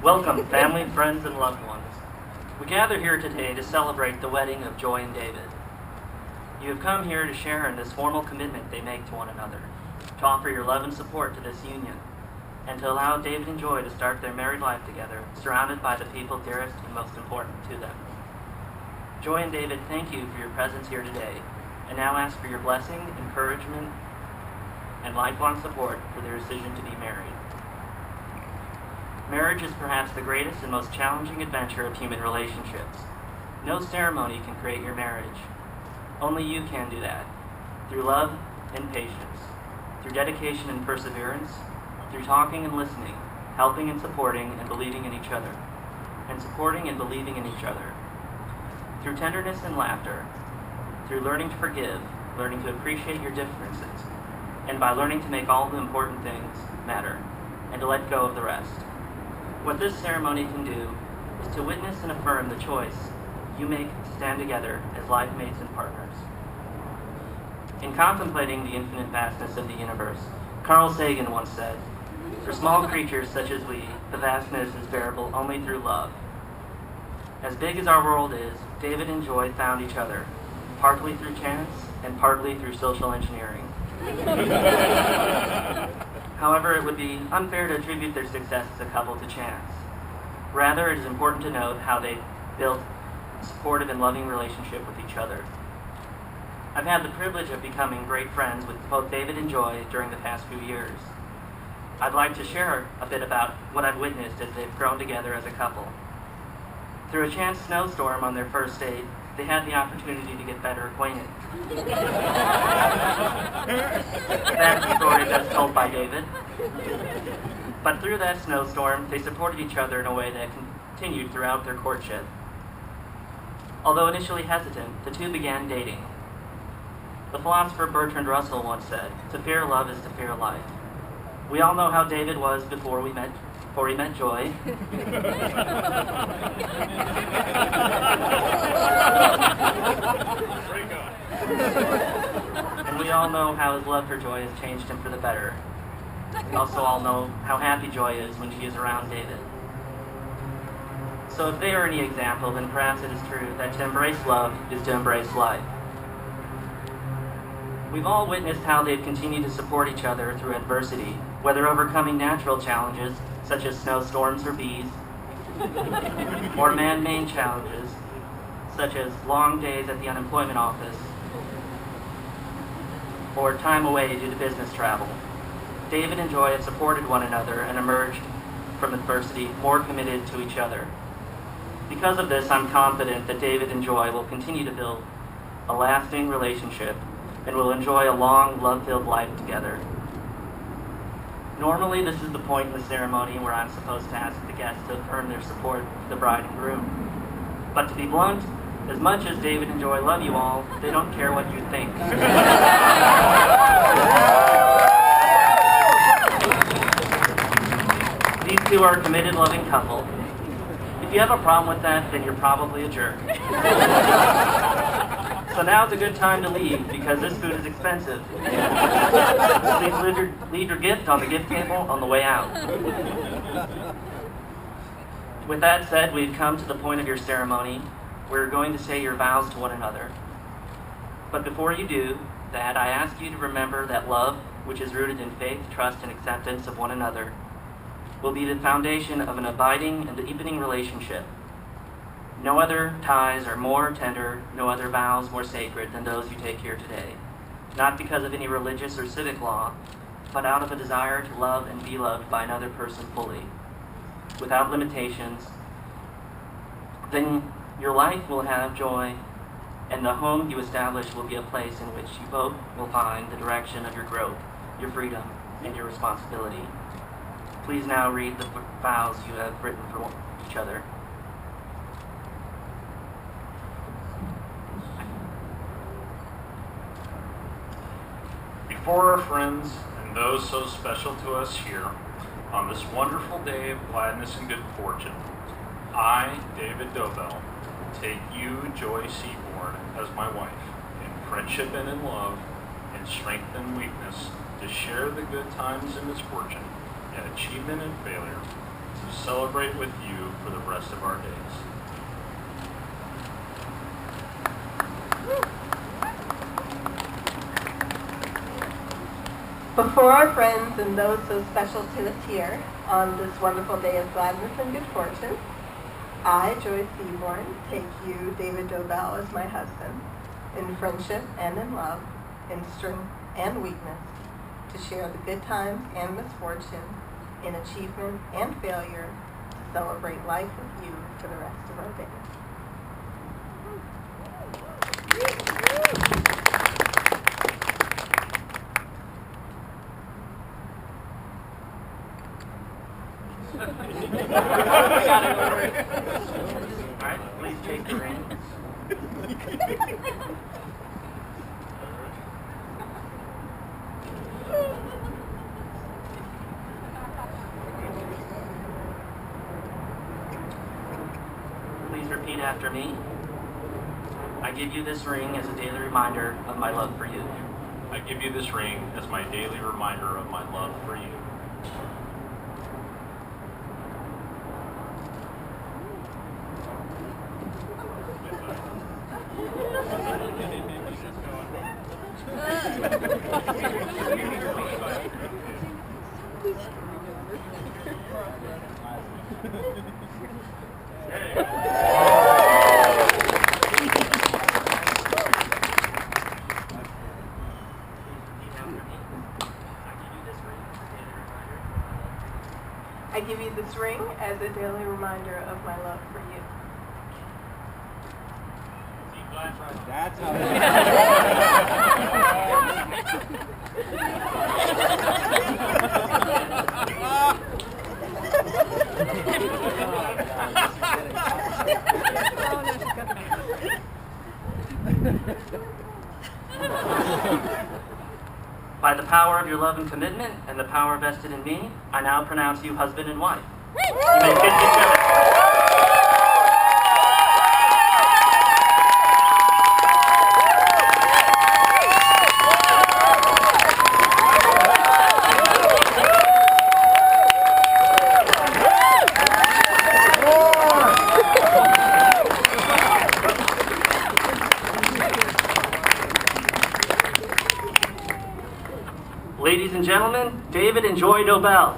Welcome, family, friends, and loved ones. We gather here today to celebrate the wedding of Joy and David. You have come here to share in this formal commitment they make to one another, to offer your love and support to this union, and to allow David and Joy to start their married life together, surrounded by the people dearest and most important to them. Joy and David, thank you for your presence here today, and now ask for your blessing, encouragement, and lifelong support for their decision to be married. Marriage is perhaps the greatest and most challenging adventure of human relationships. No ceremony can create your marriage. Only you can do that, through love and patience, through dedication and perseverance, through talking and listening, helping and supporting and believing in each other, and supporting and believing in each other, through tenderness and laughter, through learning to forgive, learning to appreciate your differences, and by learning to make all the important things matter, and to let go of the rest. What this ceremony can do is to witness and affirm the choice you make to stand together as life mates and partners. In contemplating the infinite vastness of the universe, Carl Sagan once said, "For small creatures such as we, the vastness is bearable only through love." As big as our world is, David and Joy found each other, partly through chance and partly through social engineering. However, it would be unfair to attribute their success as a couple to chance. Rather, it is important to note how they built a supportive and loving relationship with each other. I've had the privilege of becoming great friends with both David and Joy during the past few years. I'd like to share a bit about what I've witnessed as they've grown together as a couple. Through a chance snowstorm on their first date, they had the opportunity to get better acquainted. That's the story that's told by David. But through that snowstorm, they supported each other in a way that continued throughout their courtship. Although initially hesitant, the two began dating. The philosopher Bertrand Russell once said, "To fear love is to fear life." We all know how David was before he met Joy. And we all know how his love for Joy has changed him for the better. We also all know how happy Joy is when she is around David. So if they are any example, then perhaps it is true that to embrace love is to embrace life. We've all witnessed how they've continued to support each other through adversity, whether overcoming natural challenges such as snowstorms or bees, or man-made challenges such as long days at the unemployment office, or time away due to business travel. David and Joy have supported one another and emerged from adversity more committed to each other. Because of this, I'm confident that David and Joy will continue to build a lasting relationship and will enjoy a long, love-filled life together. Normally, this is the point in the ceremony where I'm supposed to ask the guests to affirm their support for the bride and groom. But to be blunt, as much as David and Joy love you all, they don't care what you think. These two are a committed, loving couple. If you have a problem with that, then you're probably a jerk. So now's a good time to leave, because this food is expensive. Please leave your gift on the gift table on the way out. With that said, we've come to the point of your ceremony. We're going to say your vows to one another. But before you do that, I ask you to remember that love, which is rooted in faith, trust, and acceptance of one another, will be the foundation of an abiding and deepening relationship. No other ties are more tender, no other vows more sacred than those you take here today. Not because of any religious or civic law, but out of a desire to love and be loved by another person fully, without limitations. Then your life will have joy, and the home you establish will be a place in which you both will find the direction of your growth, your freedom, and your responsibility. Please now read the vows you have written for each other. Before our friends and those so special to us here, on this wonderful day of gladness and good fortune, I, David Dobell, take you, Joy Seaborn, as my wife, and friendship and in love, in strength and weakness, to share the good times and misfortune, and achievement and failure, to celebrate with you for the rest of our days. Before our friends and those so special to us here on this wonderful day of gladness and good fortune, I, Joyce Seaborn, take you, David Dobell, as my husband, in friendship and in love, in strength and weakness, to share the good times and misfortune, in achievement and failure, to celebrate life with you for the rest of our days. All right, please take the ring. Please repeat after me. I give you this ring as a daily reminder of my love for you. I give you this ring as my daily reminder of my love for you. I give you this ring as a daily reminder of my love for you. That's how By the power of your love and commitment and the power vested in me, I now pronounce you husband and wife. You may kiss each other. Ladies and gentlemen, David and Joy Dobell.